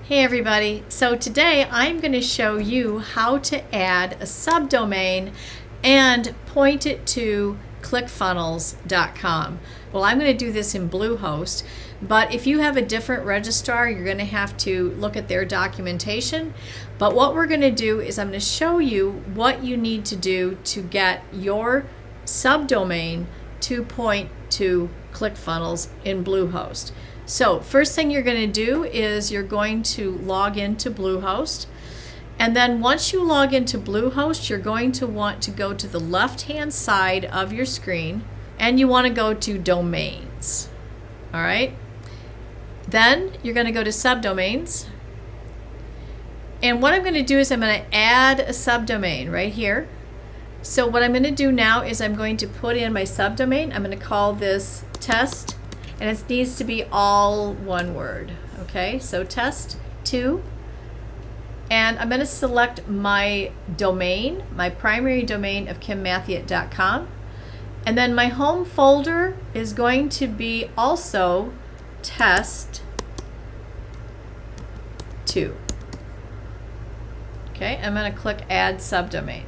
Hey everybody, so today I'm going to show you how to add a subdomain and point it to ClickFunnels.com. Well, I'm going to do this in BlueHost, but if you have a different registrar, you're going to have to look at their documentation. But what we're going to do is I'm going to show you what you need to do to get your subdomain to point to ClickFunnels in BlueHost. So first thing you're going to do is you're going to log into BlueHost, and then once you log into BlueHost, you're going to want to go to the left hand side of your screen and you want to go to domains. All right, then you're going to go to subdomains, and what I'm going to do is I'm going to add a subdomain right here. So what I'm going to do now is I'm going to put in my subdomain. I'm going to call this test, and it needs to be all one word. Okay, so test2, and I'm going to select my domain, my primary domain of kimmathiet.com, and then my home folder is going to be also test2. Okay, I'm going to click add subdomain.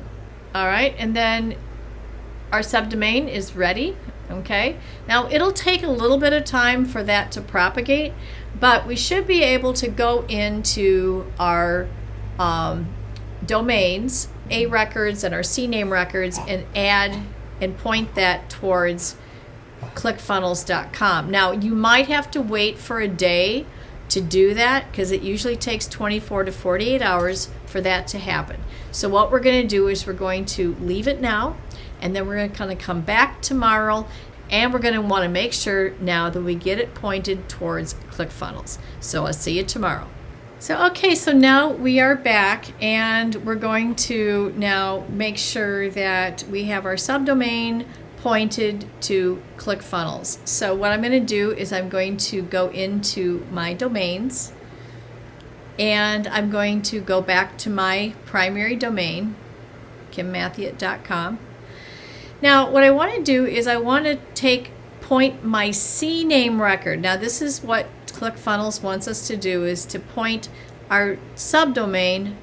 All right, and then our subdomain is ready. Okay, now it'll take a little bit of time for that to propagate, but we should be able to go into our domains, A records and our CNAME records, and add and point that towards ClickFunnels.com. Now you might have to wait for a day to do that because it usually takes 24 to 48 hours for that to happen. So what we're going to do is we're going to leave it now, and then we're going to kind of come back tomorrow, and we're going to want to make sure now that we get it pointed towards ClickFunnels. So I'll see you tomorrow. So now we are back, and we're going to now make sure that we have our subdomain pointed to ClickFunnels. So what I'm going to do is I'm going to go into my domains, and I'm going to go back to my primary domain, kimmathiet.com. Now what I want to do is I want to point my CNAME record. Now this is what ClickFunnels wants us to do, is to point our subdomain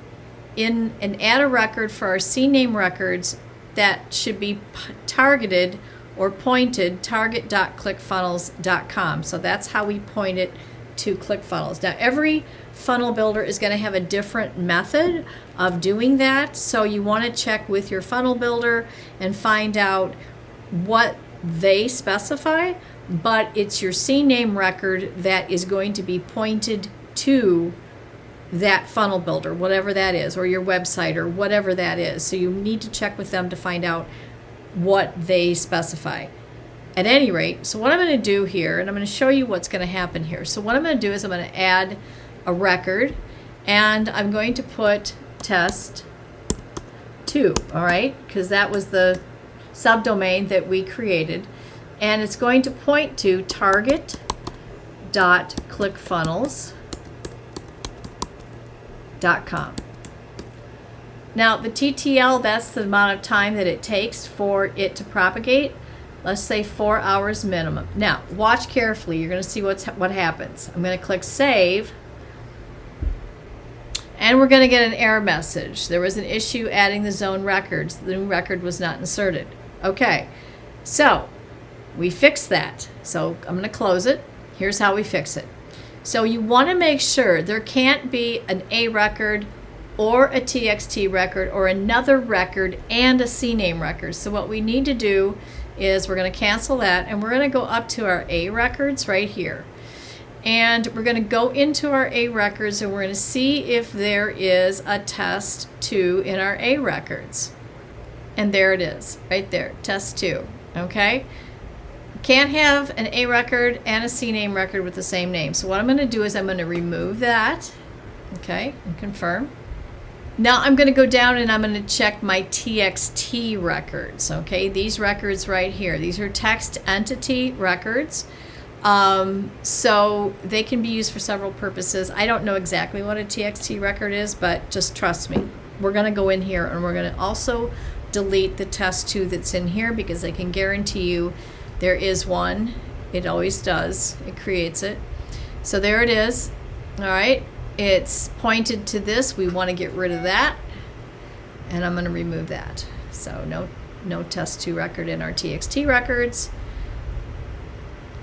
in and add a record for our CNAME records that should be targeted or pointed target.clickfunnels.com. So that's how we point it to ClickFunnels. Now every funnel builder is going to have a different method of doing that, so you want to check with your funnel builder and find out what they specify, but it's your CNAME record that is going to be pointed to that funnel builder, whatever that is, or your website, or whatever that is. So you need to check with them to find out what they specify. At any rate, so what I'm going to do here, and I'm going to show you what's going to happen here. So what I'm going to do is I'm going to add a record, and I'm going to put test2, all right, because that was the subdomain that we created, and it's going to point to target.clickfunnels.com. Now the TTL, that's the amount of time that it takes for it to propagate. Let's say 4 hours minimum. Now watch carefully, you're going to see what happens. I'm going to click save, and we're going to get an error message. There was an issue adding the zone records. The new record was not inserted. Okay, so we fixed that. So I'm going to close it. Here's how we fix it. So you want to make sure there can't be an A record or a TXT record or another record and a CNAME record. So what we need to do is we're going to cancel that, and we're going to go up to our A records right here. And we're going to go into our A records, and we're going to see if there is a test2 in our A records. And there it is, right there, test2. Okay? Can't have an A record and a CNAME record with the same name. So what I'm going to do is I'm going to remove that, okay, and confirm. Now I'm going to go down and I'm going to check my TXT records. Okay, these records right here, these are text entity records. So they can be used for several purposes. I don't know exactly what a TXT record is, but just trust me. We're going to go in here, and we're going to also delete the test2 that's in here, because I can guarantee you there is one. It always does. It creates it. So there it is. All right. it's pointed to this. We want to get rid of that, and I'm going to remove that. So no test2 record in our TXT records.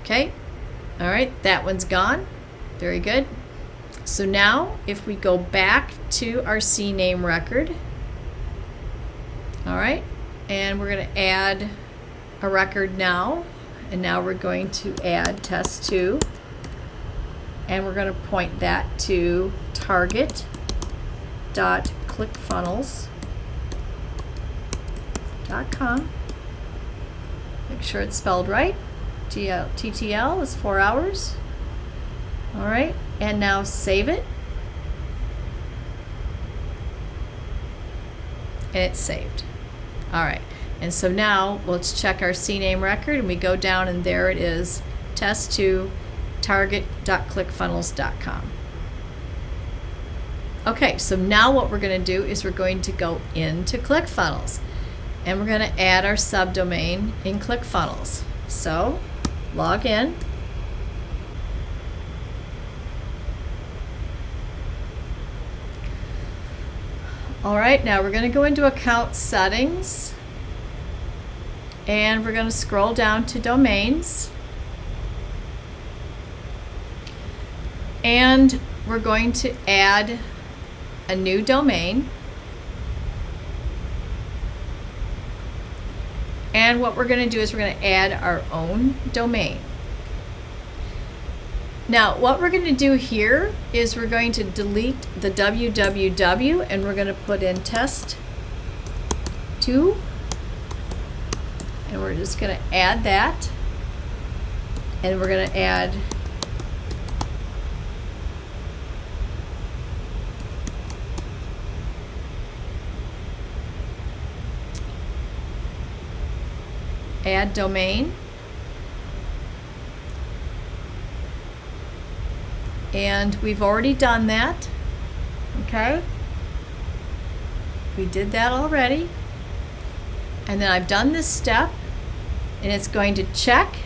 Okay, all right, that one's gone. Very good. So now if we go back to our CNAME record, all right, and we're going to add a record now, and now we're going to add test2, and we're going to point that to target.clickfunnels.com. Make sure it's spelled right. TTL is 4 hours. All right, and now save it. And it's saved. All right, and so now let's check our CNAME record, and we go down, and there it is, test2 target.clickfunnels.com. Okay, so now what we're going to do is we're going to go into ClickFunnels, and we're going to add our subdomain in ClickFunnels. So log in. All right, now we're going to go into account settings, and we're going to scroll down to domains, and we're going to add a new domain. And what we're going to do is we're going to add our own domain. Now, what we're going to do here is we're going to delete the www, and we're going to put in test2, and we're just going to add that, and we're going to add domain, and we've already done that. Okay, we did that already, and then I've done this step, and it's going to check,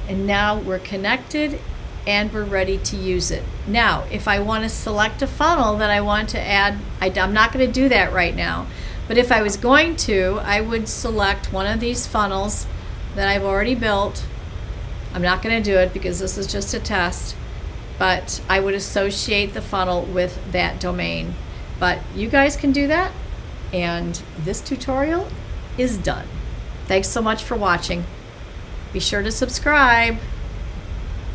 and now we're connected and we're ready to use it. Now if I want to select a funnel that I want to add, I'm not going to do that right now, but if I was going to, I would select one of these funnels that I've already built. I'm not going to do it because this is just a test, but I would associate the funnel with that domain. But you guys can do that, and this tutorial is done. Thanks so much for watching. Be sure to subscribe.